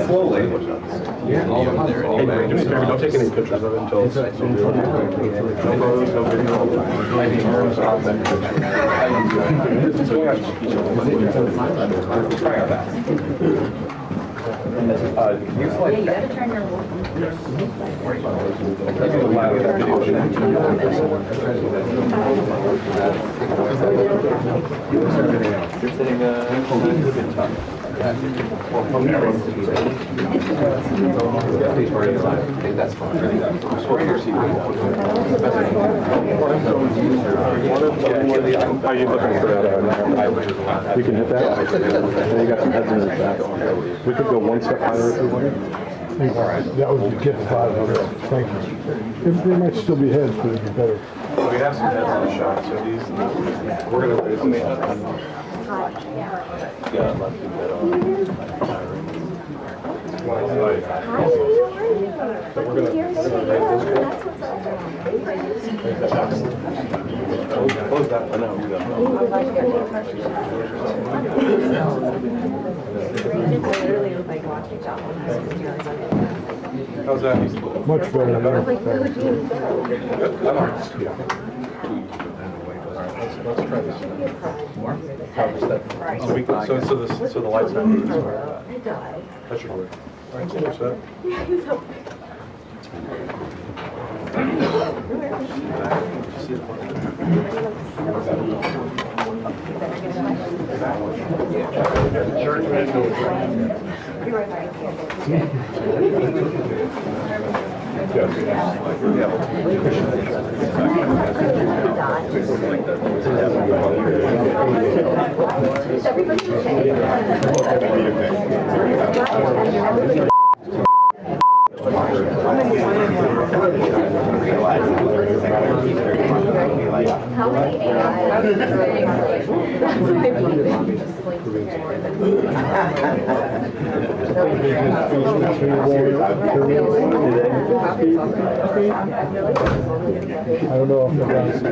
Slowly. Yeah. Don't take any pictures of it until it's You gotta turn your You're sitting a bit tough. I think that's fine. Are you looking for that? We can hit that. You got some heads in the back. We could go one step higher if you wanted. That would be get 500. Thank you. There might still be heads, but it'd be better. We have some heads on the shot, so these, we're going to raise them. Yeah, let's do that on. So we're going to raise this close that. I know, we got How's that? Much better than that. Let's try this. So the lights have this. That should work. All right, so push that. How many I don't know if the guys.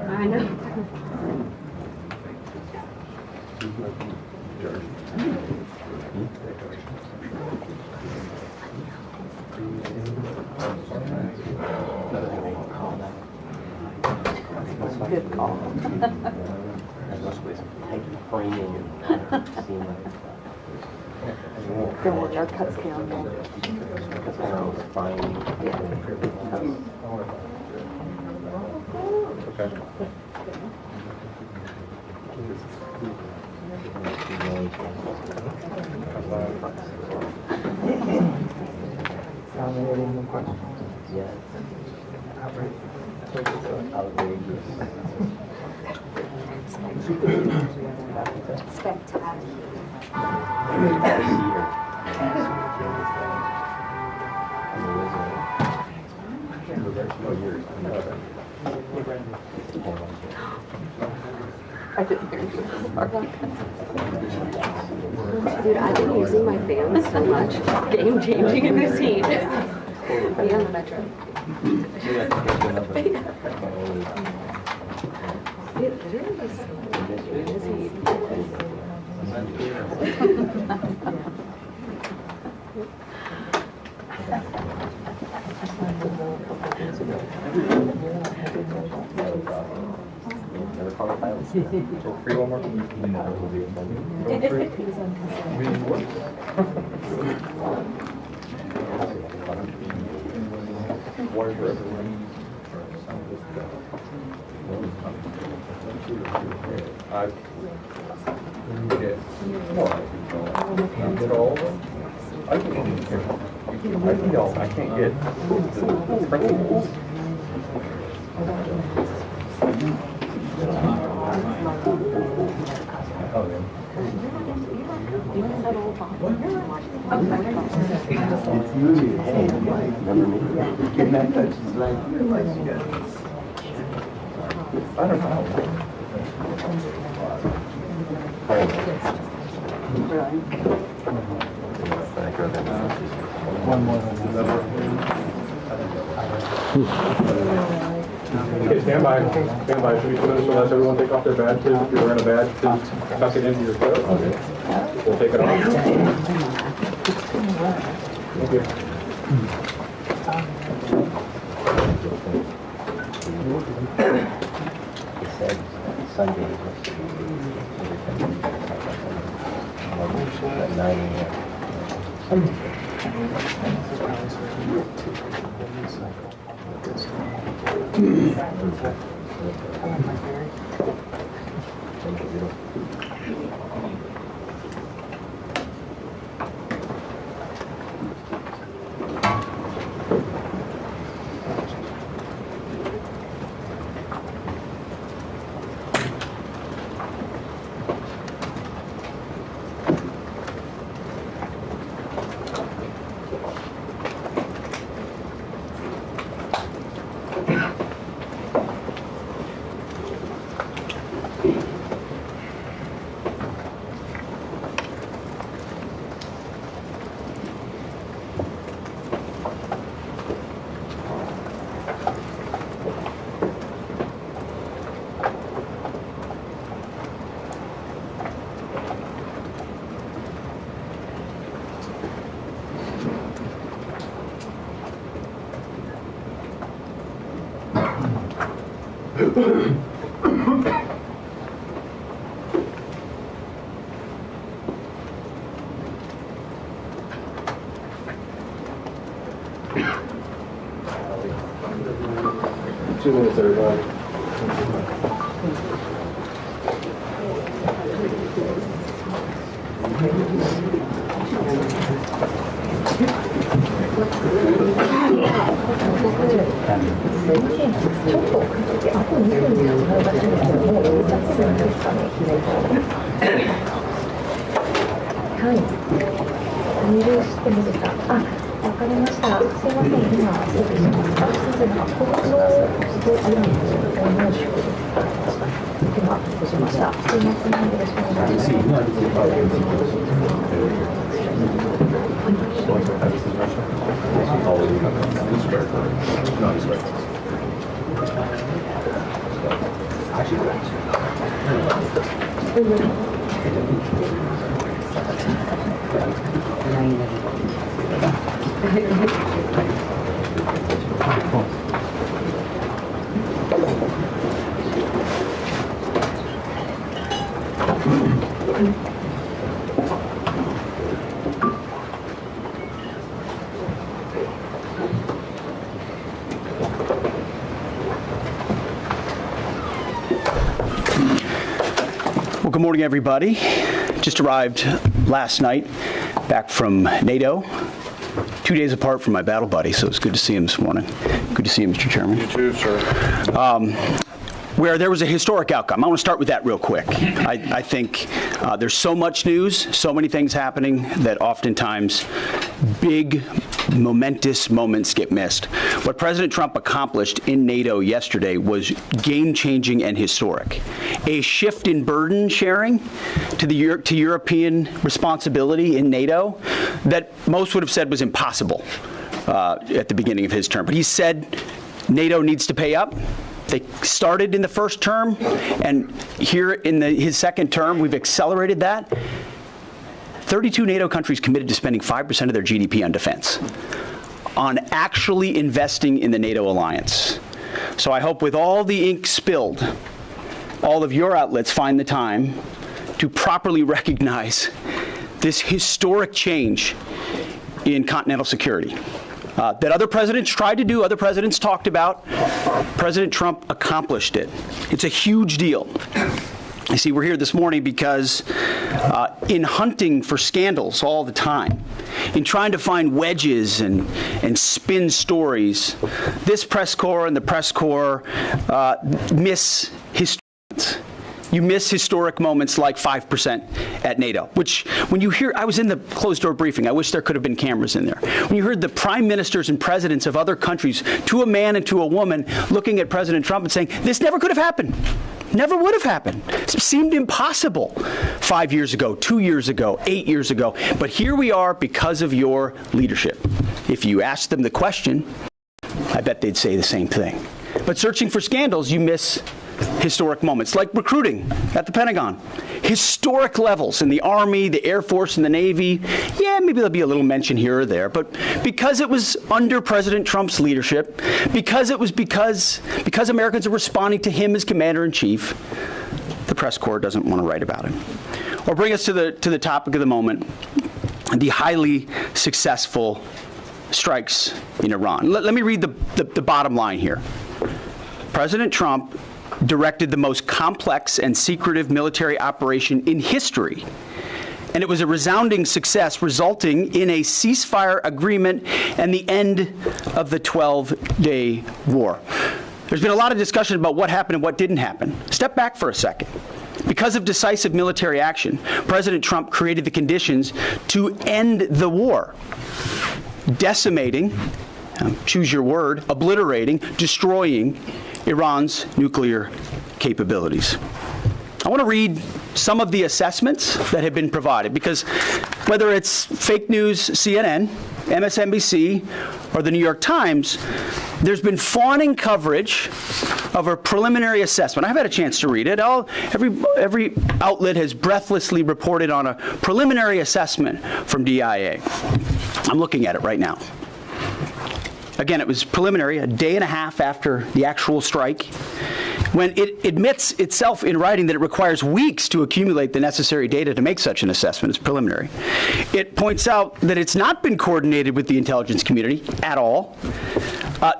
I know. Good call. Don't worry, our cuts count. Okay. I didn't hear you. Dude, I've been using my fans so much. Game changing in this heat. Be on the metro. It literally is so in this heat. Never call it violence. Free one more? Water for everyone. Get all of them? I can't get the principles. Oh, yeah. I don't know. Okay, stand by. Stand by. Should we finish unless everyone take off their badges? If you're wearing a badge, please tuck it into your coat. We'll take it off. Thank you. He said Sunday at 9 a.m. Two minutes, everybody. Well, good morning, everybody. Just arrived last night back from NATO, 2 days apart from my battle buddy, so it's good to see him this morning. Good to see you, Mr. Chairman. You too, sir. Where there was a historic outcome. I want to start with that real quick. I think there's so much news, so many things happening that oftentimes big, momentous moments get missed. What President Trump accomplished in NATO yesterday was game-changing and historic. A shift in burden sharing to European responsibility in NATO that most would have said was impossible at the beginning of his term. But he said NATO needs to pay up. They started in the first term, and here in his second term, we've accelerated that. 32 NATO countries committed to spending 5% of their GDP on defense, on actually investing in the NATO alliance. So I hope with all the ink spilled all of your outlets find the time to properly recognize this historic change in continental security that other presidents tried to do, other presidents talked about. President Trump accomplished it. It's a huge deal. You see, we're here this morning because in hunting for scandals all the time, in trying to find wedges and spin stories, this press corps and the press corps miss historic moments. You miss historic moments like 5% at NATO, which when you hear, I was in the closed-door briefing, I wish there could have been cameras in there. When you heard the prime ministers and presidents of other countries, to a man and to a woman, looking at President Trump and saying, this never could have happened. Never would have happened. It seemed impossible 5 years ago, 2 years ago, 8 years ago. But here we are because of your leadership. If you ask them the question, I bet they'd say the same thing. But searching for scandals, you miss historic moments, like recruiting at the Pentagon. Historic levels in the Army, the Air Force, and the Navy. Yeah, maybe there'll be a little mention here or there, but because it was under President Trump's leadership, because Americans are responding to him as commander-in-chief, the press corps doesn't want to write about him. Or bring us to the topic of the moment, the highly successful strikes in Iran. Let me read the bottom line here. President Trump directed the most complex and secretive military operation in history. And it was a resounding success, resulting in a ceasefire agreement and the end of the 12-day war. There's been a lot of discussion about what happened and what didn't happen. Step back for a second. Because of decisive military action, President Trump created the conditions to end the war, decimating, choose your word, obliterating, destroying Iran's nuclear capabilities. I want to read some of the assessments that have been provided, because whether it's fake news, CNN, MSNBC, or the New York Times, there's been fawning coverage of a preliminary assessment. I've had a chance to read it. Every outlet has breathlessly reported on a preliminary assessment from DIA. I'm looking at it right now. Again, it was preliminary, a day and a half after the actual strike, when it admits itself in writing that it requires weeks to accumulate the necessary data to make such an assessment. It's preliminary. It points out that it's not been coordinated with the intelligence community at all.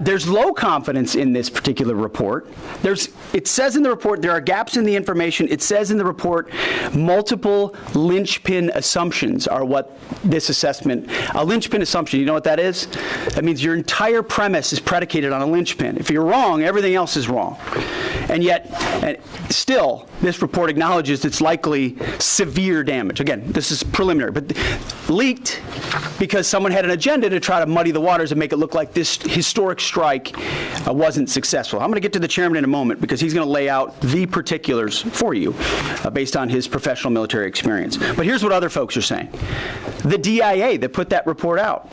There's low confidence in this particular report. It says in the report there are gaps in the information. It says in the report multiple linchpin assumptions are what this assessment, a linchpin assumption, you know what that is? That means your entire premise is predicated on a linchpin. If you're wrong, everything else is wrong. And yet, still, this report acknowledges it's likely severe damage. Again, this is preliminary, but leaked because someone had an agenda to try to muddy the waters and make it look like this historic strike wasn't successful. I'm going to get to the chairman in a moment because he's going to lay out the particulars for you based on his professional military experience. But here's what other folks are saying. The DIA that put that report out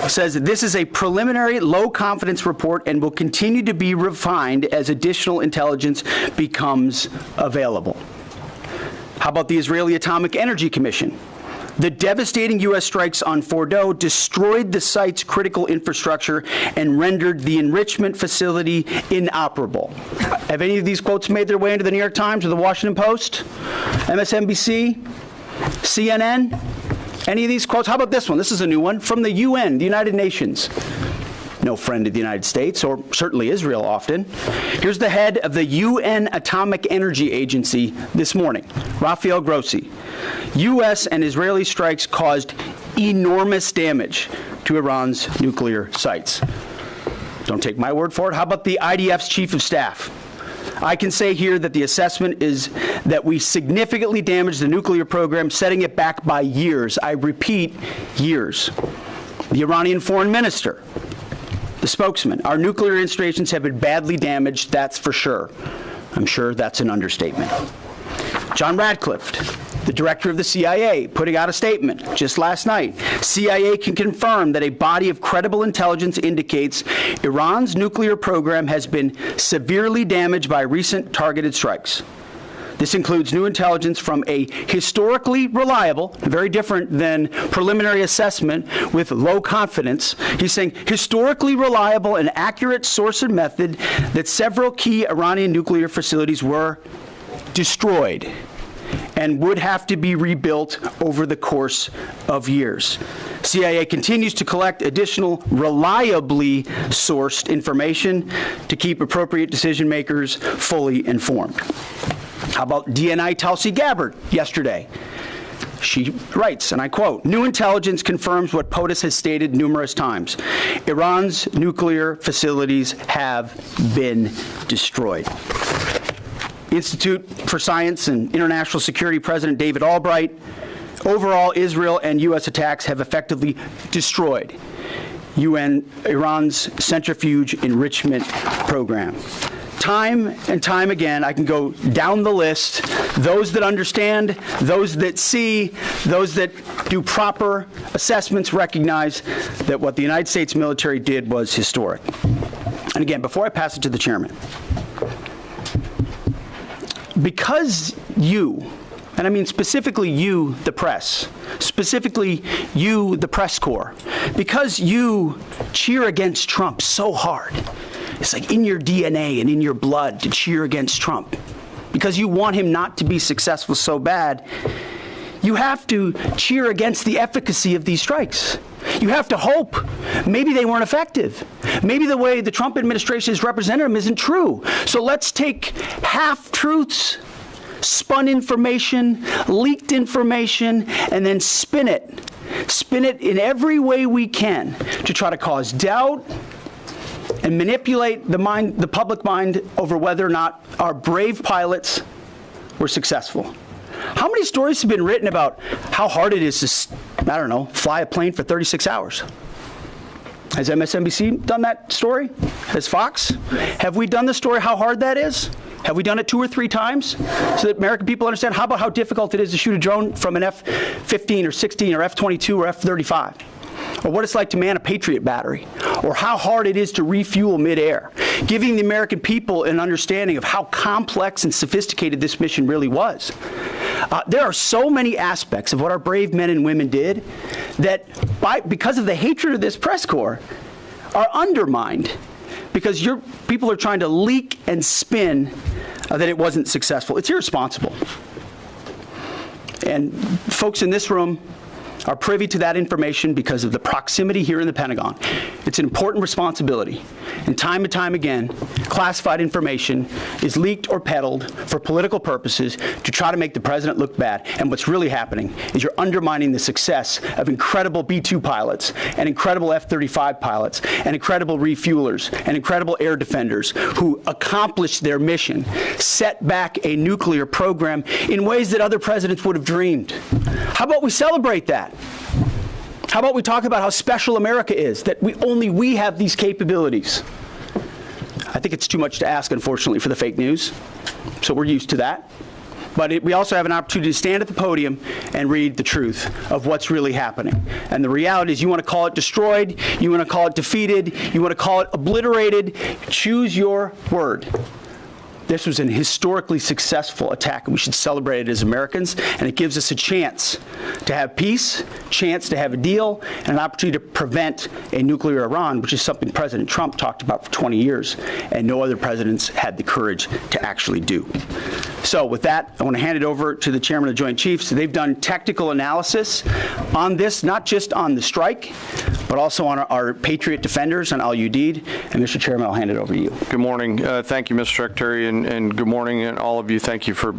says that this is a preliminary low-confidence report and will continue to be refined as additional intelligence becomes available. How about the Israeli Atomic Energy Commission? The devastating U.S. strikes on Fordow destroyed the site's critical infrastructure and rendered the enrichment facility inoperable. Have any of these quotes made their way into the New York Times or the Washington Post, MSNBC, CNN? Any of these quotes? How about this one? This is a new one from the UN, the United Nations. No friend of the United States, or certainly Israel often. Here's the head of the UN Atomic Energy Agency this morning, Rafael Grossi. U.S. and Israeli strikes caused enormous damage to Iran's nuclear sites. Don't take my word for it. How about the IDF's chief of staff? I can say here that the assessment is that we significantly damaged the nuclear program, setting it back by years. I repeat, years. The Iranian foreign minister, the spokesman, our nuclear installations have been badly damaged, that's for sure. I'm sure that's an understatement. John Radcliffe, the director of the CIA, putting out a statement just last night. CIA can confirm that a body of credible intelligence indicates Iran's nuclear program has been severely damaged by recent targeted strikes. This includes new intelligence from a historically reliable, very different than preliminary assessment with low confidence. He's saying historically reliable and accurate source and method that several key Iranian nuclear facilities were destroyed and would have to be rebuilt over the course of years. CIA continues to collect additional reliably sourced information to keep appropriate decision makers fully informed. How about DNI Tulsi Gabbard yesterday? She writes, and I quote, "New intelligence confirms what POTUS has stated numerous times. Iran's nuclear facilities have been destroyed." Institute for Science and International Security President David Albright, overall, Israel and U.S. attacks have effectively destroyed Iran's centrifuge enrichment program. Time and time again, I can go down the list. Those that understand, those that see, those that do proper assessments recognize that what the United States military did was historic. And again, before I pass it to the chairman, because you, and I mean specifically you, the press, specifically you, the press corps, because you cheer against Trump so hard, it's like in your DNA and in your blood to cheer against Trump, because you want him not to be successful so bad, you have to cheer against the efficacy of these strikes. You have to hope maybe they weren't effective. Maybe the way the Trump administration has represented them isn't true. So let's take half-truths, spun information, leaked information, and then spin it. Spin it in every way we can to try to cause doubt and manipulate the public mind over whether or not our brave pilots were successful. How many stories have been written about how hard it is to, I don't know, fly a plane for 36 hours? Has MSNBC done that story? Has Fox? Have we done the story how hard that is? Have we done it 2 or 3 times so that American people understand? How about how difficult it is to shoot a drone from an F-15 or 16 or F-22 or F-35? Or what it's like to man a Patriot battery, or how hard it is to refuel midair, giving the American people an understanding of how complex and sophisticated this mission really was. There are so many aspects of what our brave men and women did that, because of the hatred of this press corps, are undermined because your people are trying to leak and spin that it wasn't successful. It's irresponsible. And folks in this room are privy to that information because of the proximity here in the Pentagon. It's an important responsibility. And time again, classified information is leaked or peddled for political purposes to try to make the president look bad. And what's really happening is you're undermining the success of incredible B-2 pilots and incredible F-35 pilots and incredible refuelers and incredible air defenders who accomplished their mission, set back a nuclear program in ways that other presidents would have dreamed. How about we celebrate that? How about we talk about how special America is, that only we have these capabilities? I think it's too much to ask, unfortunately, for the fake news, so we're used to that. But we also have an opportunity to stand at the podium and read the truth of what's really happening. And the reality is, you want to call it destroyed, you want to call it defeated, you want to call it obliterated, choose your word. This was an historically successful attack, and we should celebrate it as Americans, and it gives us a chance to have peace, chance to have a deal, and an opportunity to prevent a nuclear Iran, which is something President Trump talked about for 20 years, and no other presidents had the courage to actually do. So with that, I want to hand it over to the Chairman of the Joint Chiefs. They've done technical analysis on this, not just on the strike, but also on our Patriot defenders on Al-Udeid. And Mr. Chairman, I'll hand it over to you. Good morning. Thank you, Mr. Secretary, and good morning, and all of you. Thank you for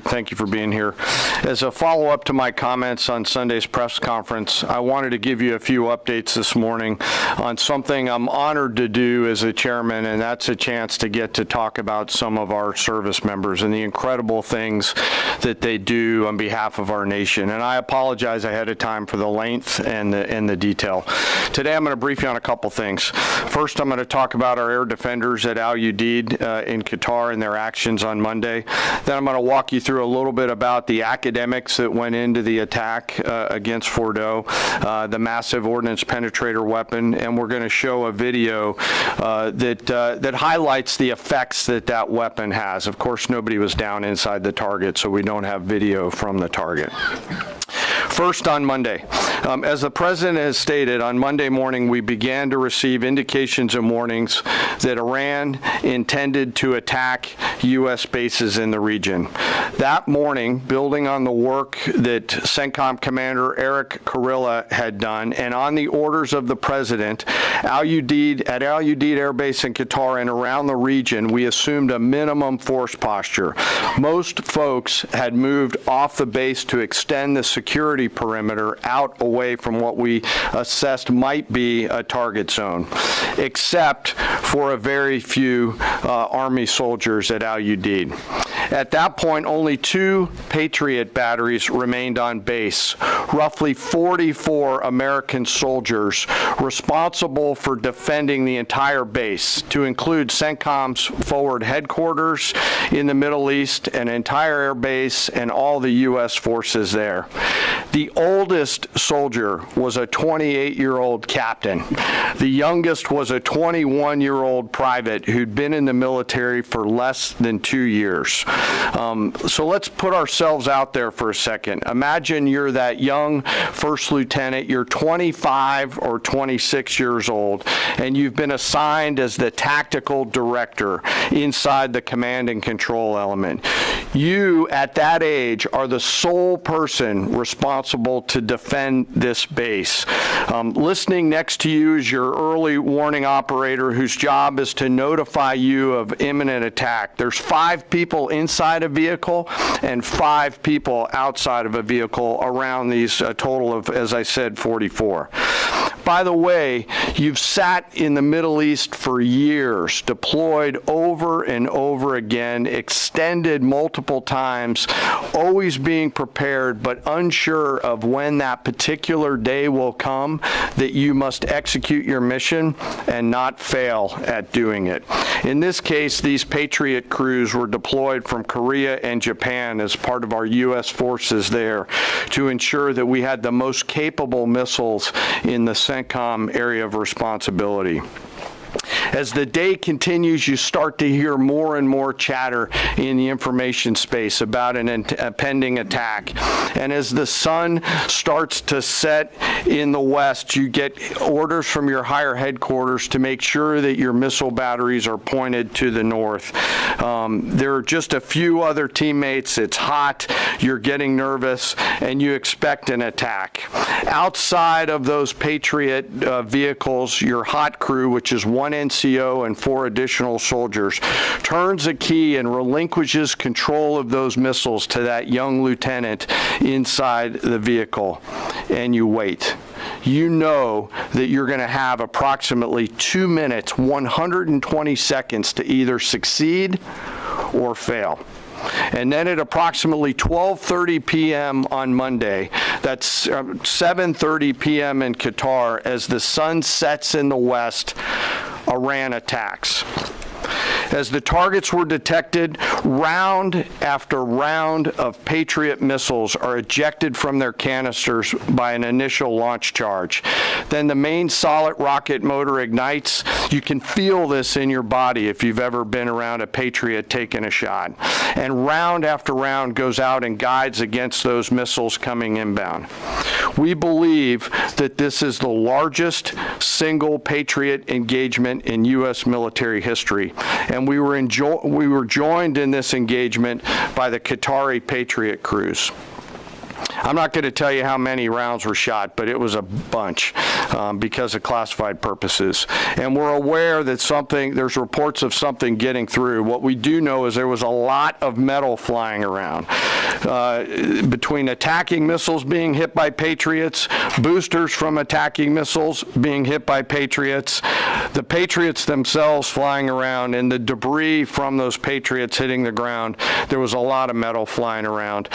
being here. As a follow-up to my comments on Sunday's press conference, I wanted to give you a few updates this morning on something I'm honored to do as a chairman, and that's a chance to get to talk about some of our service members and the incredible things that they do on behalf of our nation. And I apologize ahead of time for the length and the detail. Today I'm going to brief you on a couple things. First, I'm going to talk about our air defenders at Al-Udeid in Qatar and their actions on Monday. Then I'm going to walk you through a little bit about the academics that went into the attack against Fordo, the massive ordnance penetrator weapon, and we're going to show a video that highlights the effects that weapon has. Of course, nobody was down inside the target, so we don't have video from the target. First, on Monday. As the President has stated, on Monday morning we began to receive indications and warnings that Iran intended to attack U.S. bases in the region. That morning, building on the work that CENTCOM Commander Eric Kurilla had done, and on the orders of the President, at Al Udeid Air Base in Qatar and around the region, we assumed a minimum force posture. Most folks had moved off the base to extend the security perimeter out away from what we assessed might be a target zone, except for a very few Army soldiers at Al Udeid. At that point, only 2 Patriot batteries remained on base, roughly 44 American soldiers responsible for defending the entire base, to include CENTCOM's forward headquarters in the Middle East, an entire air base, and all the U.S. forces there. The oldest soldier was a 28-year-old captain. The youngest was a 21-year-old private who'd been in the military for less than 2 years. So let's put ourselves out there for a second. Imagine you're that young first lieutenant, you're 25 or 26 years old, and you've been assigned as the tactical director inside the command and control element. You, at that age, are the sole person responsible to defend this base. Listening next to you is your early warning operator, whose job is to notify you of imminent attack. There's 5 people inside a vehicle and 5 people outside of a vehicle around these, a total of, as I said, 44. By the way, you've sat in the Middle East for years, deployed over and over again, extended multiple times, always being prepared, but unsure of when that particular day will come that you must execute your mission and not fail at doing it. In this case, these Patriot crews were deployed from Korea and Japan as part of our U.S. forces there to ensure that we had the most capable missiles in the CENTCOM area of responsibility. As the day continues, you start to hear more and more chatter in the information space about a pending attack. And as the sun starts to set in the west, you get orders from your higher headquarters to make sure that your missile batteries are pointed to the north. There are just a few other teammates. It's hot, you're getting nervous, and you expect an attack. Outside of those Patriot vehicles, your hot crew, which is 1 NCO and 4 additional soldiers, turns a key and relinquishes control of those missiles to that young lieutenant inside the vehicle, and you wait. You know that you're going to have approximately 2 minutes, 120 seconds to either succeed or fail. And then at approximately 12:30 p.m. on Monday, that's 7:30 p.m. in Qatar, as the sun sets in the west, Iran attacks. As the targets were detected, round after round of Patriot missiles are ejected from their canisters by an initial launch charge. Then the main solid rocket motor ignites. You can feel this in your body if you've ever been around a Patriot taking a shot. And round after round goes out and guides against those missiles coming inbound. We believe that this is the largest single Patriot engagement in U.S. military history. And we were joined in this engagement by the Qatari Patriot crews. I'm not going to tell you how many rounds were shot, but it was a bunch because of classified purposes. And we're aware that there's reports of something getting through. What we do know is there was a lot of metal flying around. Between attacking missiles being hit by Patriots, boosters from attacking missiles being hit by Patriots, the Patriots themselves flying around, and the debris from those Patriots hitting the ground, there was a lot of metal flying around.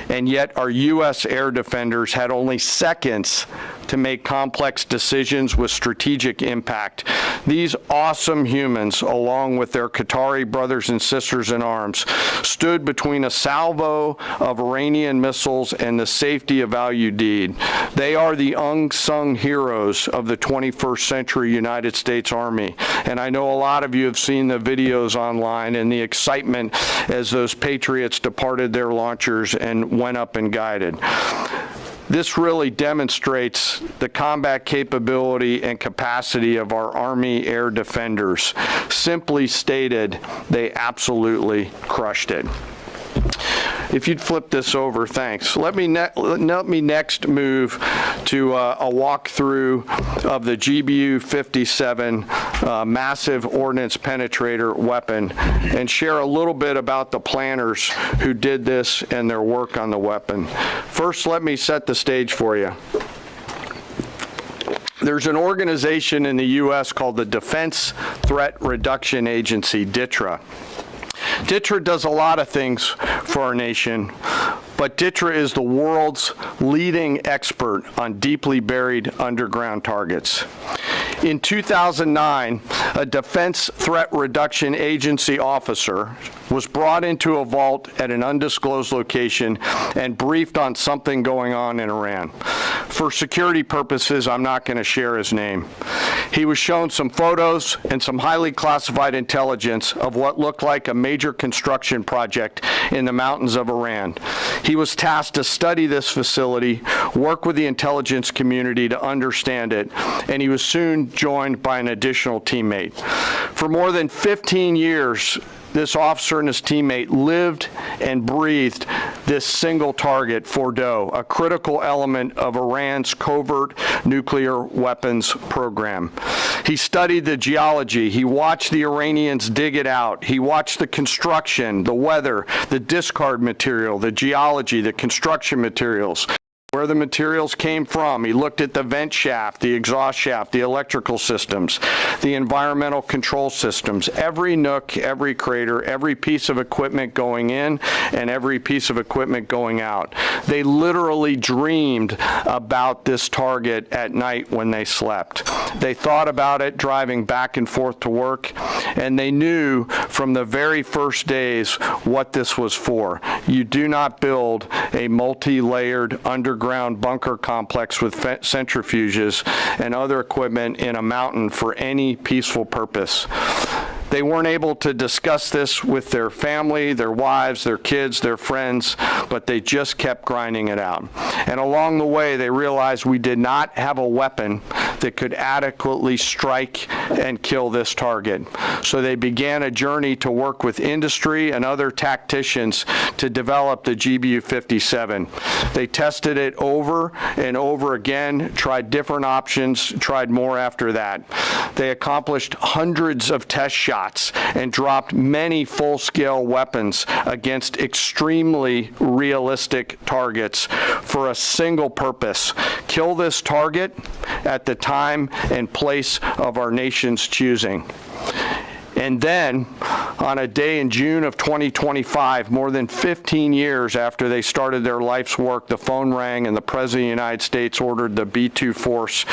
And yet our U.S. air defenders had only seconds to make complex decisions with strategic impact. These awesome humans, along with their Qatari brothers and sisters in arms, stood between a salvo of Iranian missiles and the safety of Al Udeid. They are the unsung heroes of the 21st century United States Army. And I know a lot of you have seen the videos online and the excitement as those Patriots departed their launchers and went up and guided. This really demonstrates the combat capability and capacity of our Army air defenders. Simply stated, they absolutely crushed it. If you'd flip this over, thanks. Let me next move to a walkthrough of the GBU-57 massive ordnance penetrator weapon and share a little bit about the planners who did this and their work on the weapon. First, let me set the stage for you. There's an organization in the U.S. called the Defense Threat Reduction Agency, DTRA. DTRA does a lot of things for our nation, but DTRA is the world's leading expert on deeply buried underground targets. In 2009, a Defense Threat Reduction Agency officer was brought into a vault at an undisclosed location and briefed on something going on in Iran. For security purposes, I'm not going to share his name. He was shown some photos and some highly classified intelligence of what looked like a major construction project in the mountains of Iran. He was tasked to study this facility, work with the intelligence community to understand it, and he was soon joined by an additional teammate. For more than 15 years, this officer and his teammate lived and breathed this single target, Fordow, a critical element of Iran's covert nuclear weapons program. He studied the geology. He watched the Iranians dig it out. He watched the construction, the weather, the discard material, the geology, the construction materials, where the materials came from. He looked at the vent shaft, the exhaust shaft, the electrical systems, the environmental control systems, every nook, every crater, every piece of equipment going in and every piece of equipment going out. They literally dreamed about this target at night when they slept. They thought about it driving back and forth to work, and they knew from the very first days what this was for. You do not build a multi-layered underground bunker complex with centrifuges and other equipment in a mountain for any peaceful purpose. They weren't able to discuss this with their family, their wives, their kids, their friends, but they just kept grinding it out. And along the way, they realized we did not have a weapon that could adequately strike and kill this target. So they began a journey to work with industry and other tacticians to develop the GBU-57. They tested it over and over again, tried different options, tried more after that. They accomplished hundreds of test shots and dropped many full-scale weapons against extremely realistic targets for a single purpose: kill this target at the time and place of our nation's choosing. And then, on a day in June of 2025, more than 15 years after they started their life's work, the phone rang and the President of the United States ordered the B-2 force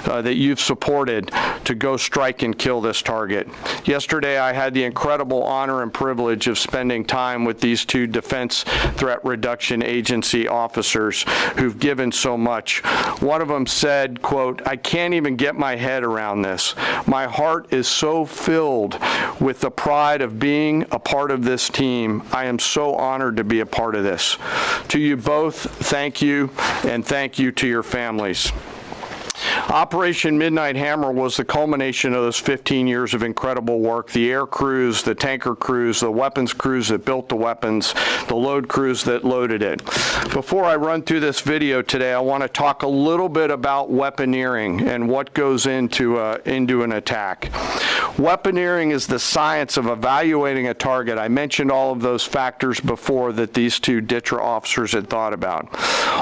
that you've supported to go strike and kill this target. Yesterday, I had the incredible honor and privilege of spending time with these two Defense Threat Reduction Agency officers who've given so much. One of them said, quote, "I can't even get my head around this. My heart is so filled with the pride of being a part of this team. I am so honored to be a part of this." To you both, thank you, and thank you to your families. Operation Midnight Hammer was the culmination of those 15 years of incredible work. The air crews, the tanker crews, the weapons crews that built the weapons, the load crews that loaded it. Before I run through this video today, I want to talk a little bit about weaponeering and what goes into an attack. Weaponeering is the science of evaluating a target. I mentioned all of those factors before that these two DTRA officers had thought about.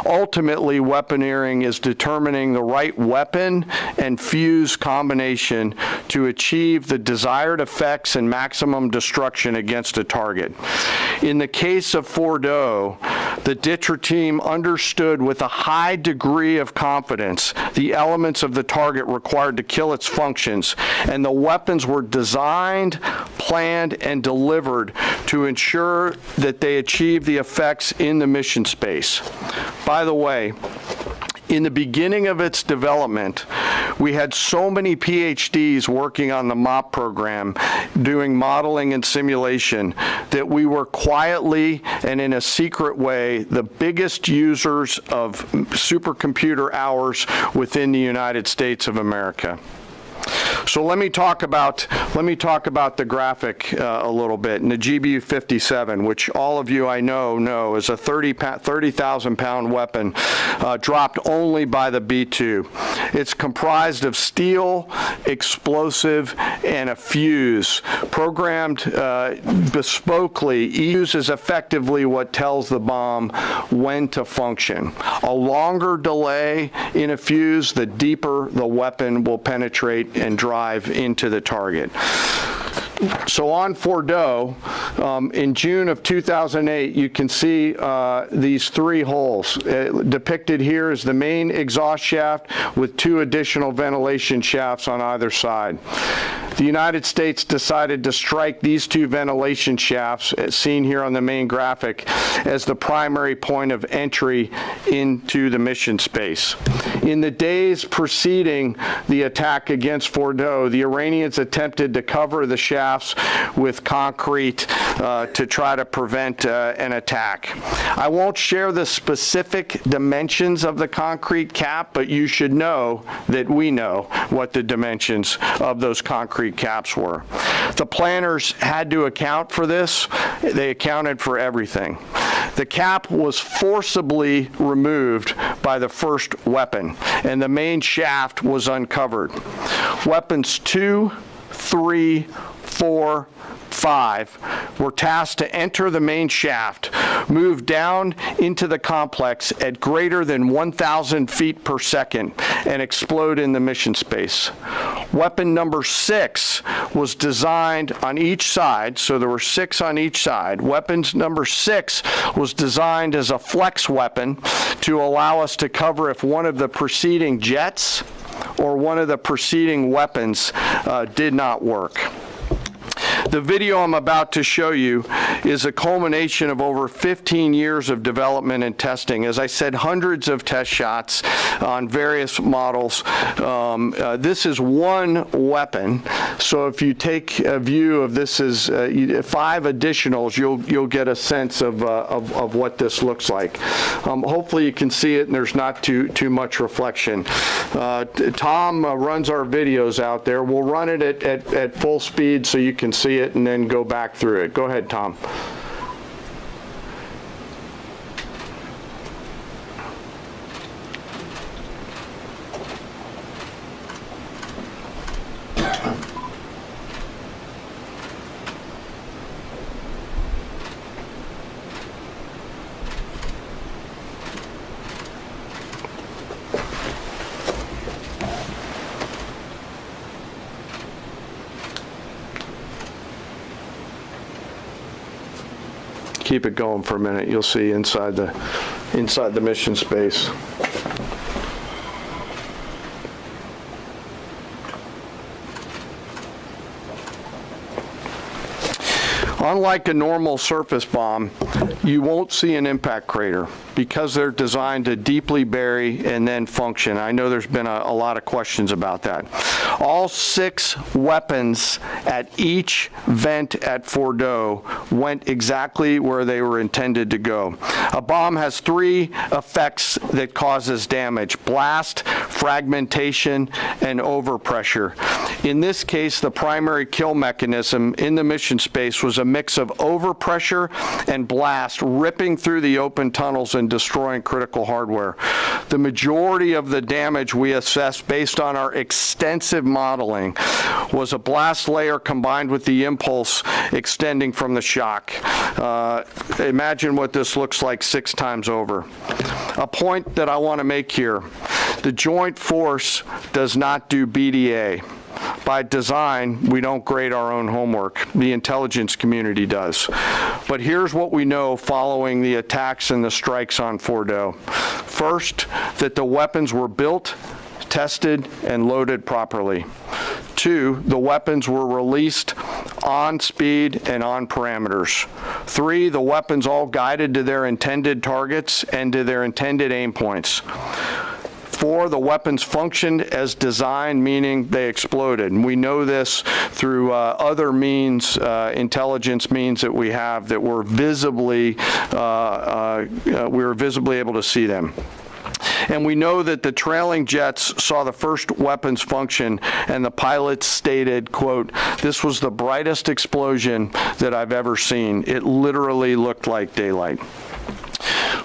Ultimately, weaponeering is determining the right weapon and fuse combination to achieve the desired effects and maximum destruction against a target. In the case of Fordow, the DTRA team understood with a high degree of confidence the elements of the target required to kill its functions, and the weapons were designed, planned, and delivered to ensure that they achieved the effects in the mission space. By the way, in the beginning of its development, We had so many PhDs working on the MOP program, doing modeling and simulation, that we were quietly and in a secret way the biggest users of supercomputer hours within the United States of America. So let me talk about the graphic a little bit. And the GBU-57, which all of you I know is a 30,000-pound weapon dropped only by the B-2. It's comprised of steel, explosive, and a fuse. Programmed bespokely, uses effectively what tells the bomb when to function. A longer delay in a fuse, the deeper the weapon will penetrate and drive into the target. So on Fordo, in June of 2008, you can see these 3 holes. Depicted here is the main exhaust shaft with 2 additional ventilation shafts on either side. The United States decided to strike these 2 ventilation shafts, as seen here on the main graphic, as the primary point of entry into the mission space. In the days preceding the attack against Fordo, the Iranians attempted to cover the shafts with concrete to try to prevent an attack. I won't share the specific dimensions of the concrete cap, but you should know that we know what the dimensions of those concrete caps were. The planners had to account for this. They accounted for everything. The cap was forcibly removed by the first weapon, and the main shaft was uncovered. Weapons 2, 3, 4, 5 were tasked to enter the main shaft, move down into the complex at greater than 1,000 feet per second, and explode in the mission space. Weapon number 6 was designed on each side, so there were 6 on each side. Weapons number 6 was designed as a flex weapon to allow us to cover if one of the preceding jets or one of the preceding weapons did not work. The video I'm about to show you is a culmination of over 15 years of development and testing. As I said, hundreds of test shots on various models. This is one weapon, so if you take a view of this as 5 additionals, you'll get a sense of what this looks like. Hopefully you can see it and there's not too much reflection. Tom runs our videos out there. We'll run it at full speed so you can see it and then go back through it. Go ahead, Tom. Keep it going for a minute. You'll see inside the mission space. Unlike a normal surface bomb, you won't see an impact crater because they're designed to deeply bury and then function. I know there's been a lot of questions about that. All 6 weapons at each vent at Fordo went exactly where they were intended to go. A bomb has 3 effects that causes damage: blast, fragmentation, and overpressure. In this case, the primary kill mechanism in the mission space was a mix of overpressure and blast ripping through the open tunnels and destroying critical hardware. The majority of the damage we assessed based on our extensive modeling was a blast layer combined with the impulse extending from the shock. Imagine what this looks like 6 times over. A point that I want to make here: the joint force does not do BDA. By design, we don't grade our own homework. The intelligence community does. But here's what we know following the attacks and the strikes on Fordo. First, that the weapons were built, tested, and loaded properly. 2, the weapons were released on speed and on parameters. 3, the weapons all guided to their intended targets and to their intended aim points. before, the weapons functioned as designed, meaning they exploded. And we know this through other means, intelligence means that we have, that were visibly, we were visibly able to see them. And we know that the trailing jets saw the first weapons function, and the pilots stated, quote, "This was the brightest explosion that I've ever seen. It literally looked like daylight."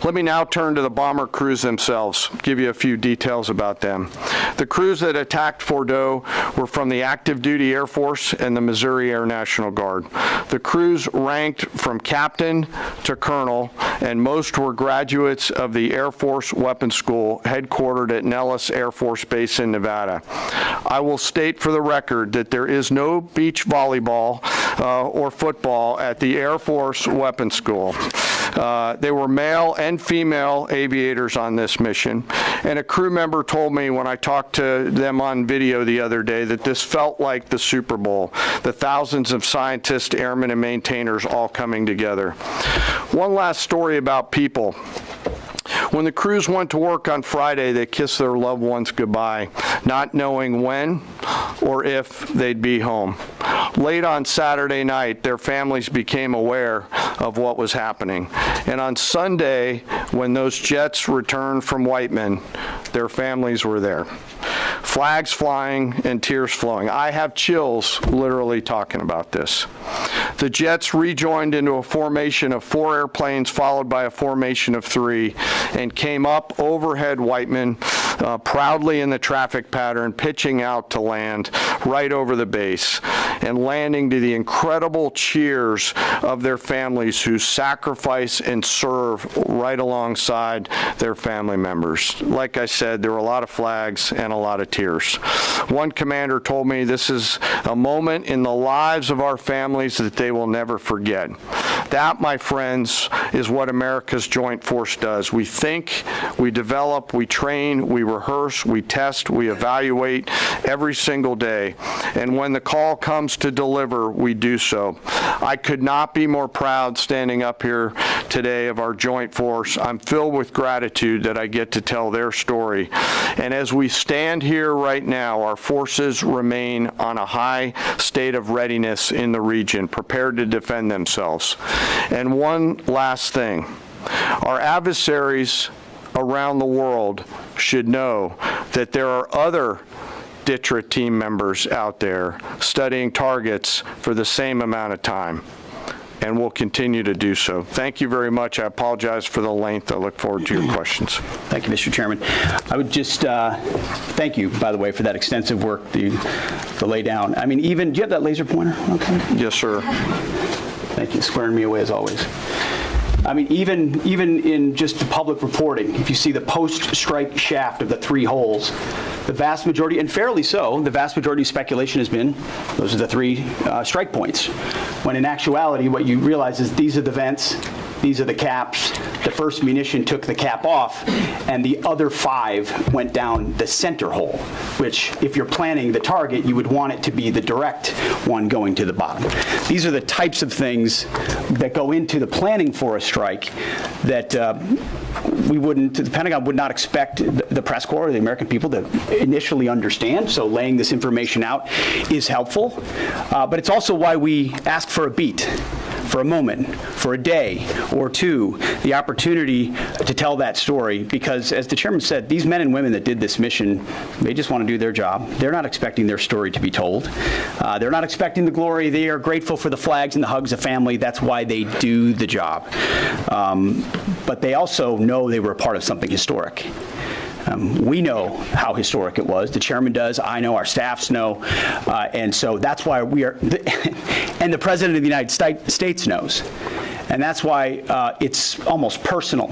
Let me now turn to the bomber crews themselves, give you a few details about them. The crews that attacked Fordo were from the active duty Air Force and the Missouri Air National Guard. The crews ranked from captain to colonel, and most were graduates of the Air Force Weapons School headquartered at Nellis Air Force Base in Nevada. I will state for the record that there is no beach volleyball or football at the Air Force Weapons School. They were male and female aviators on this mission, and a crew member told me when I talked to them on video the other day that this felt like the Super Bowl, the thousands of scientists, airmen, and maintainers all coming together. One last story about people. When the crews went to work on Friday, they kissed their loved ones goodbye, not knowing when or if they'd be home. Late on Saturday night, their families became aware of what was happening. And on Sunday, when those jets returned from Whiteman, their families were there. Flags flying and tears flowing. I have chills literally talking about this. The jets rejoined into a formation of 4 airplanes followed by a formation of 3 and came up overhead Whiteman proudly in the traffic pattern, pitching out to land right over the base and landing to the incredible cheers of their families who sacrifice and serve right alongside their family members. Like I said, there were a lot of flags and a lot of tears. One commander told me this is a moment in the lives of our families that they will never forget. That, my friends, is what America's Joint Force does. We think, we develop, we train, we rehearse, we test, we evaluate every single day. And when the call comes to deliver, we do so. I could not be more proud standing up here today of our Joint Force. I'm filled with gratitude that I get to tell their story. And as we stand here right now, our forces remain on a high state of readiness in the region, prepared to defend themselves. And one last thing, our adversaries around the world should know that there are other DTRA team members out there studying targets for the same amount of time, and will continue to do so. Thank you very much. I apologize for the length. I look forward to your questions. Thank you, Mr. Chairman. I would just thank you, by the way, for that extensive work, the lay down. I mean, even, do you have that laser pointer? Okay. Yes, sir. Thank you, squaring me away as always. I mean, even in just the public reporting, if you see the post-strike shaft of the 3 holes, the vast majority, and fairly so, the vast majority of speculation has been those are the 3 strike points. When in actuality, what you realize is these are the vents, these are the caps. The first munition took the cap off, and the other 5 went down the center hole, which, if you're planning the target, you would want it to be the direct one going to the bottom. These are the types of things that go into the planning for a strike that the Pentagon would not expect the press corps or the American people to initially understand, so laying this information out is helpful. But it's also why we ask for a beat, for a moment, for a day or 2, the opportunity to tell that story, because as the chairman said, these men and women that did this mission, they just want to do their job. They're not expecting their story to be told. They're not expecting the glory. They are grateful for the flags and the hugs of family. That's why they do the job. But they also know they were a part of something historic. We know how historic it was. The chairman does. I know. Our staffs know. And so that's why we are, and the President of the United States knows. And that's why it's almost personal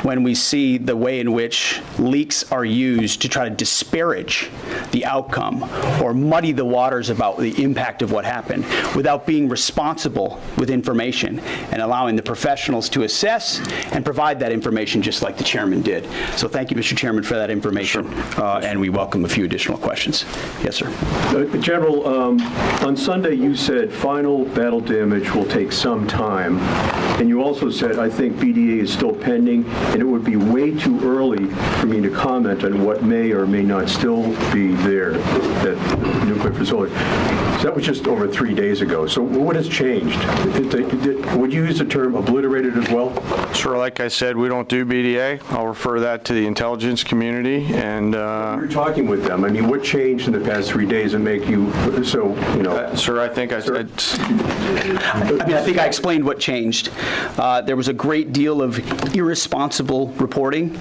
when we see the way in which leaks are used to try to disparage the outcome or muddy the waters about the impact of what happened without being responsible with information and allowing the professionals to assess and provide that information just like the chairman did. So thank you, Mr. Chairman, for that information, and we welcome a few additional questions. Yes, sir. General, on Sunday you said final battle damage will take some time, and you also said, I think BDA is still pending, and it would be way too early for me to comment on what may or may not still be there at the nuclear facility. So that was just over 3 days ago. So what has changed? Would you use the term obliterated as well? Sure, like I said, we don't do BDA. I'll refer that to the intelligence community, and You're talking with them. I mean, what changed in the past 3 days and make you so, sir, I think I think I explained what changed. There was a great deal of irresponsible reporting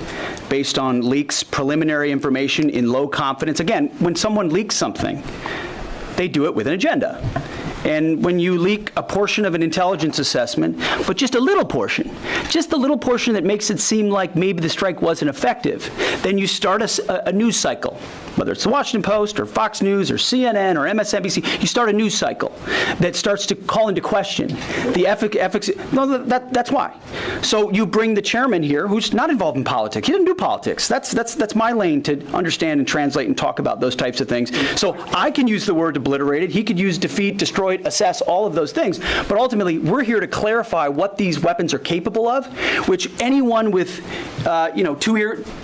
based on leaks, preliminary information in low confidence. Again, when someone leaks something, they do it with an agenda. And when you leak a portion of an intelligence assessment, but just a little portion that makes it seem like maybe the strike wasn't effective, then you start a news cycle. Whether it's the Washington Post or Fox News or CNN or MSNBC, you start a news cycle that starts to call into question the efficacy. No, that's why. So you bring the chairman here, who's not involved in politics. He doesn't do politics. That's my lane to understand and translate and talk about those types of things. So I can use the word obliterated. He could use defeat, destroyed, assess, all of those things. But ultimately, we're here to clarify what these weapons are capable of, which anyone with,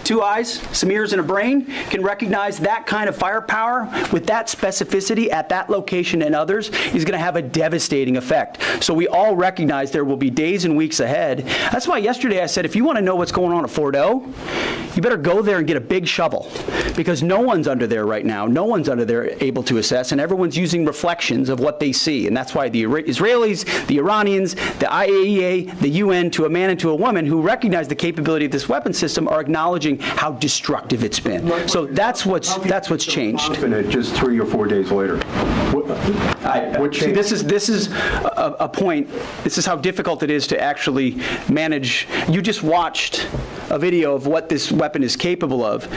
two eyes, some ears, and a brain can recognize that kind of firepower with that specificity at that location and others is going to have a devastating effect. So we all recognize there will be days and weeks ahead. That's why yesterday I said, if you want to know what's going on at Fort O, you better go there and get a big shovel, because no one's under there right now. No one's under there able to assess, and everyone's using reflections of what they see. And that's why the Israelis, the Iranians, the IAEA, the UN, to a man and to a woman who recognize the capability of this weapon system, are acknowledging how destructive it's been. So that's what's changed. Just 3 or 4 days later. What changed? See, this is a point. This is how difficult it is to actually manage. You just watched a video of what this weapon is capable of.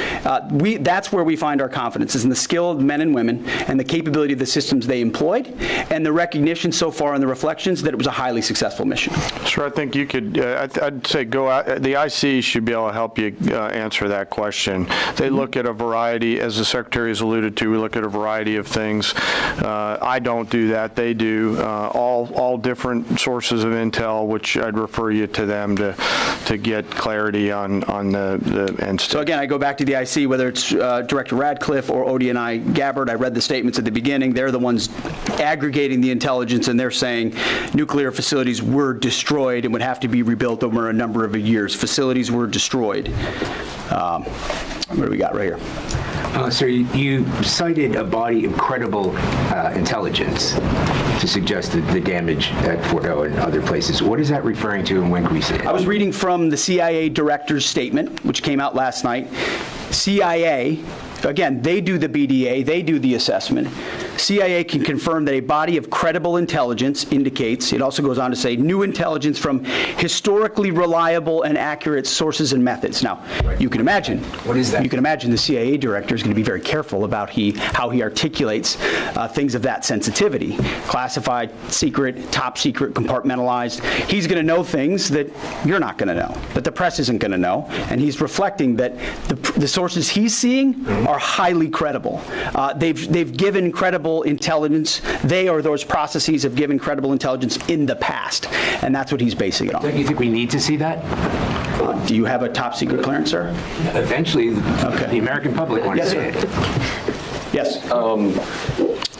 That's where we find our confidence, is in the skill of men and women and the capability of the systems they employed, and the recognition so far in the reflections that it was a highly successful mission. Sure, I think you could, I'd say go out, the IC should be able to help you answer that question. They look at a variety, as the Secretary has alluded to, we look at a variety of things. I don't do that, they do. All different sources of intel, which I'd refer you to them to get clarity on the end state. So again, I go back to the IC, whether it's Director Radcliffe or ODNI Gabbard. I read the statements at the beginning. They're the ones aggregating the intelligence, and they're saying nuclear facilities were destroyed and would have to be rebuilt over a number of years. Facilities were destroyed. What do we got right here? Sir, you cited a body of credible intelligence to suggest the damage at Fort O and other places. What is that referring to, and when can we see it? I was reading from the CIA director's statement, which came out last night. CIA, again, they do the BDA, they do the assessment. CIA can confirm that a body of credible intelligence indicates, it also goes on to say, new intelligence from historically reliable and accurate sources and methods. Now, you can imagine. What is that? You can imagine the CIA director is going to be very careful about how he articulates things of that sensitivity. Classified, secret, top secret, compartmentalized. He's going to know things that you're not going to know, that the press isn't going to know, and he's reflecting that the sources he's seeing are highly credible. They've given credible intelligence. They or those processes have given credible intelligence in the past, and that's what he's basing it on. Don't you think we need to see that? Do you have a top secret clearance, sir? Eventually, the American public wants to see it. Yes.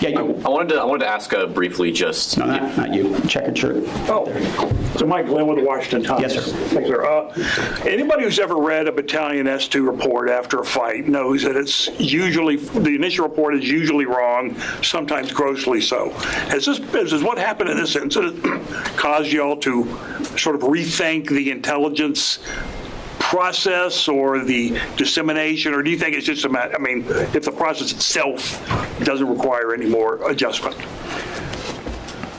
Yeah, you. I wanted to ask briefly just. No, not you. Checkered shirt. Oh, so Mike Glenn with the Washington Times. Yes, sir. Thanks, sir. Anybody who's ever read a Battalion S2 report after a fight knows that it's usually, the initial report is usually wrong, sometimes grossly so. Has what happened in this incident caused y'all to sort of rethink the intelligence process or the dissemination, or do you think it's just a matter, I mean, if the process itself doesn't require any more adjustment?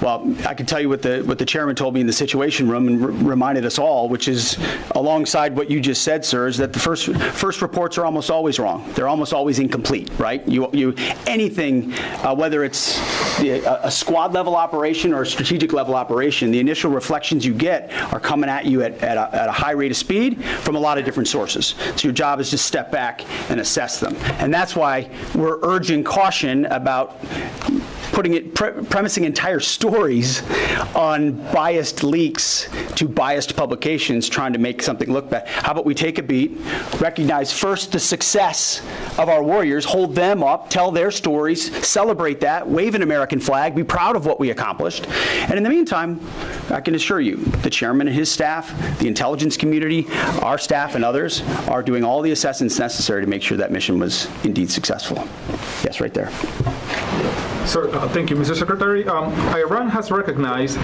Well, I can tell you what the chairman told me in the Situation Room and reminded us all, which is alongside what you just said, sir, is that the first reports are almost always wrong. They're almost always incomplete, right? Anything, whether it's a squad level operation or a strategic level operation, the initial reflections you get are coming at you at a high rate of speed from a lot of different sources. So your job is to step back and assess them. And that's why we're urging caution about premising entire stories on biased leaks to biased publications trying to make something look bad. How about we take a beat, recognize first the success of our warriors, hold them up, tell their stories, celebrate that, wave an American flag, be proud of what we accomplished. And in the meantime, I can assure you, the chairman and his staff, the intelligence community, our staff and others are doing all the assessments necessary to make sure that mission was indeed successful. Yes, right there. Sir, thank you, Mr. Secretary. Iran has recognized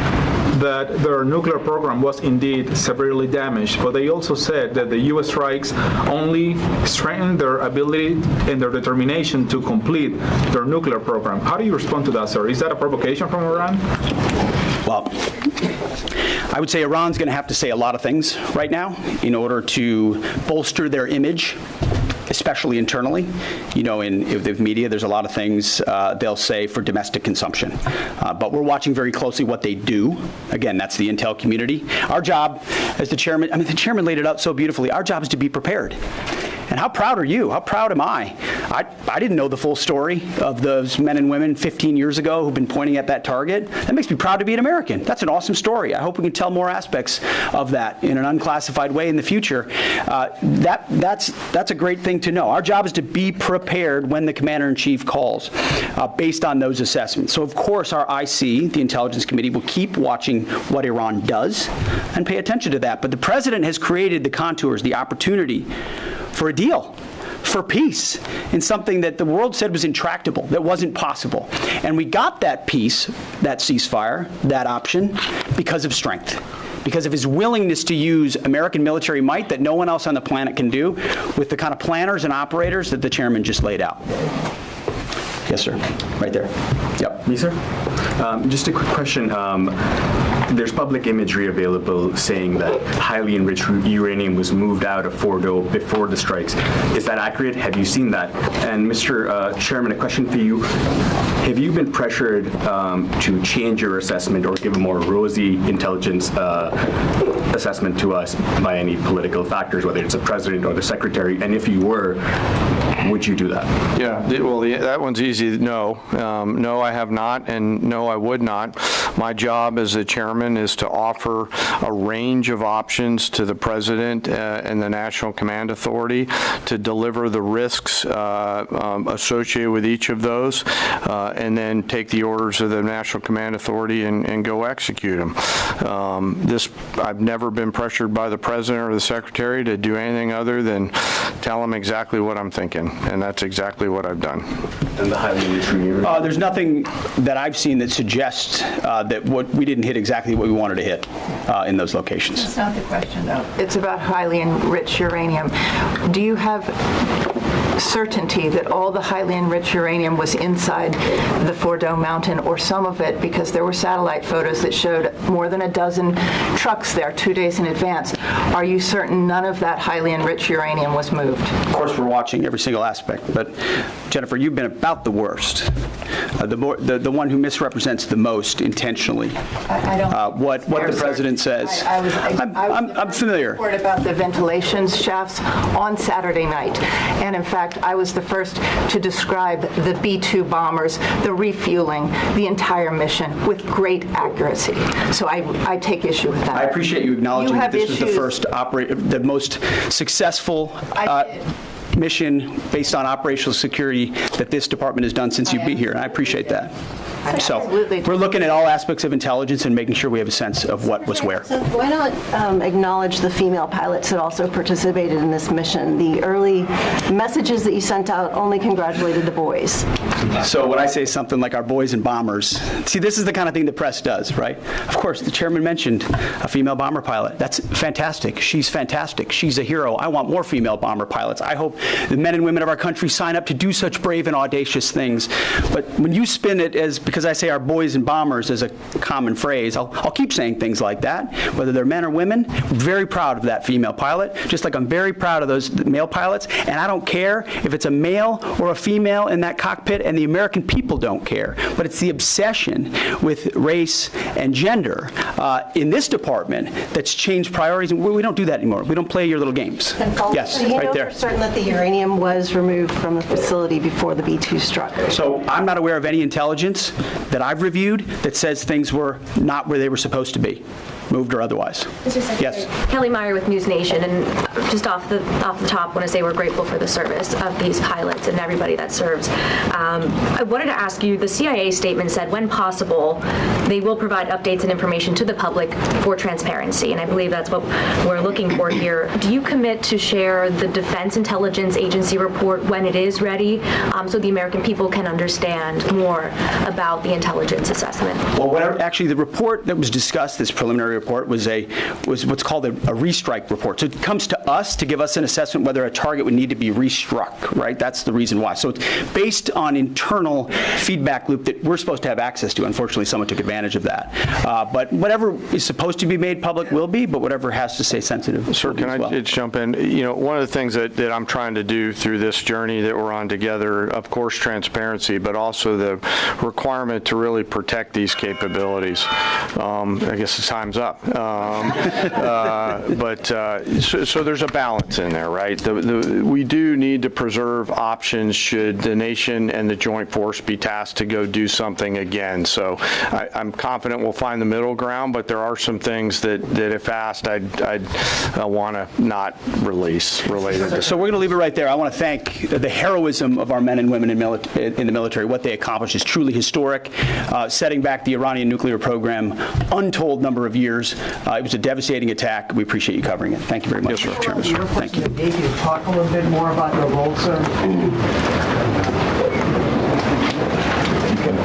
that their nuclear program was indeed severely damaged, but they also said that the U.S. strikes only strengthened their ability and their determination to complete their nuclear program. How do you respond to that, sir? Is that a provocation from Iran? Well, I would say Iran's going to have to say a lot of things right now in order to bolster their image, especially internally. You know, in the media, there's a lot of things they'll say for domestic consumption. But we're watching very closely what they do. Again, that's the intel community. Our job as the chairman, the chairman laid it out so beautifully, our job is to be prepared. And how proud are you? How proud am I? I didn't know the full story of those men and women 15 years ago who've been pointing at that target. That makes me proud to be an American. That's an awesome story. I hope we can tell more aspects of that in an unclassified way in the future. That's a great thing to know. Our job is to be prepared when the commander-in-chief calls based on those assessments. So, of course, our IC, the Intelligence Committee, will keep watching what Iran does and pay attention to that. But the president has created the contours, the opportunity for a deal, for peace, in something that the world said was intractable, that wasn't possible. And we got that peace, that ceasefire, that option, because of strength, because of his willingness to use American military might that no one else on the planet can do, with the kind of planners and operators that the chairman just laid out. Yes, sir. Right there. Yep. Me, sir? Just a quick question. There's public imagery available saying that highly enriched uranium was moved out of Fordo before the strikes. Is that accurate? Have you seen that? And Mr. Chairman, a question for you. Have you been pressured to change your assessment or give a more rosy intelligence assessment to us by any political factors, whether it's the president or the secretary? And if you were, would you do that? Yeah, well, that one's easy. No. No, I have not, and no, I would not. My job as a chairman is to offer a range of options to the president and the National Command Authority to deliver the risks associated with each of those, and then take the orders of the National Command Authority and go execute them. I've never been pressured by the president or the secretary to do anything other than tell them exactly what I'm thinking, and that's exactly what I've done. And the highly enriched uranium? There's nothing that I've seen that suggests that we didn't hit exactly what we wanted to hit in those locations. That's not the question, though. It's about highly enriched uranium. Do you have certainty that all the highly enriched uranium was inside the Fordo mountain, or some of it, because there were satellite photos that showed more than a dozen trucks there 2 days in advance? Are you certain none of that highly enriched uranium was moved? Of course, we're watching every single aspect, but Jennifer, you've been about the worst. The one who misrepresents the most intentionally. I don't. What the president says. I'm familiar. Report about the ventilation shafts on Saturday night, and in fact, I was the first to describe the B-2 bombers, the refueling, the entire mission with great accuracy. So I take issue with that. I appreciate you acknowledging that this was the first the most successful mission based on operational security that this department has done since you've been here, and I appreciate that. So we're looking at all aspects of intelligence and making sure we have a sense of what was where. So why not acknowledge the female pilots that also participated in this mission? The early messages that you sent out only congratulated the boys. So when I say something like our boys and bombers, see, this is the kind of thing the press does, right? Of course, the chairman mentioned a female bomber pilot. That's fantastic. She's fantastic. She's a hero. I want more female bomber pilots. I hope the men and women of our country sign up to do such brave and audacious things. But when you spin it as because I say our boys and bombers as a common phrase, I'll keep saying things like that, whether they're men or women. Very proud of that female pilot, just like I'm very proud of those male pilots, and I don't care if it's a male or a female in that cockpit, and the American people don't care. But it's the obsession with race and gender in this department that's changed priorities, and we don't do that anymore. We don't play your little games. Yes, Do you right know there. for certain that the uranium was removed from the facility before the B-2 struck? So I'm not aware of any intelligence that I've reviewed that says things were not where they were supposed to be, moved or otherwise. Mr. Secretary, Yes. Kelly Meyer with News Nation, and just off the top, want to say we're grateful for the service of these pilots and everybody that serves. I wanted to ask you, the CIA statement said, when possible, they will provide updates and information to the public for transparency, and I believe that's what we're looking for here. Do you commit to share the Defense Intelligence Agency report when it is ready, so the American people can understand more about the intelligence assessment? Well, actually, the report that was discussed, this preliminary report, was what's called a restrike report. So it comes to us to give us an assessment whether a target would need to be restruck, right? That's the reason why. So it's based on internal feedback loop that we're supposed to have access to. Unfortunately, someone took advantage of that. But whatever is supposed to be made public will be, but whatever has to stay sensitive. Sir, can I just jump in? You know, one of the things that I'm trying to do through this journey that we're on together, of course, transparency, but also the requirement to really protect these capabilities. I guess the time's up. So there's a balance in there, right? We do need to preserve options should the nation and the joint force be tasked to go do something again. So I'm confident we'll find the middle ground, but there are some things that if asked, I'd want to not release related to. So we're going to leave it right there. I want to thank the heroism of our men and women in the military. What they accomplished is truly historic, setting back the Iranian nuclear program untold number of years. It was a devastating attack. We appreciate you covering it. Thank you very much, Mr. Chairman. Thank you. Can you talk a little bit more about your role, sir? You can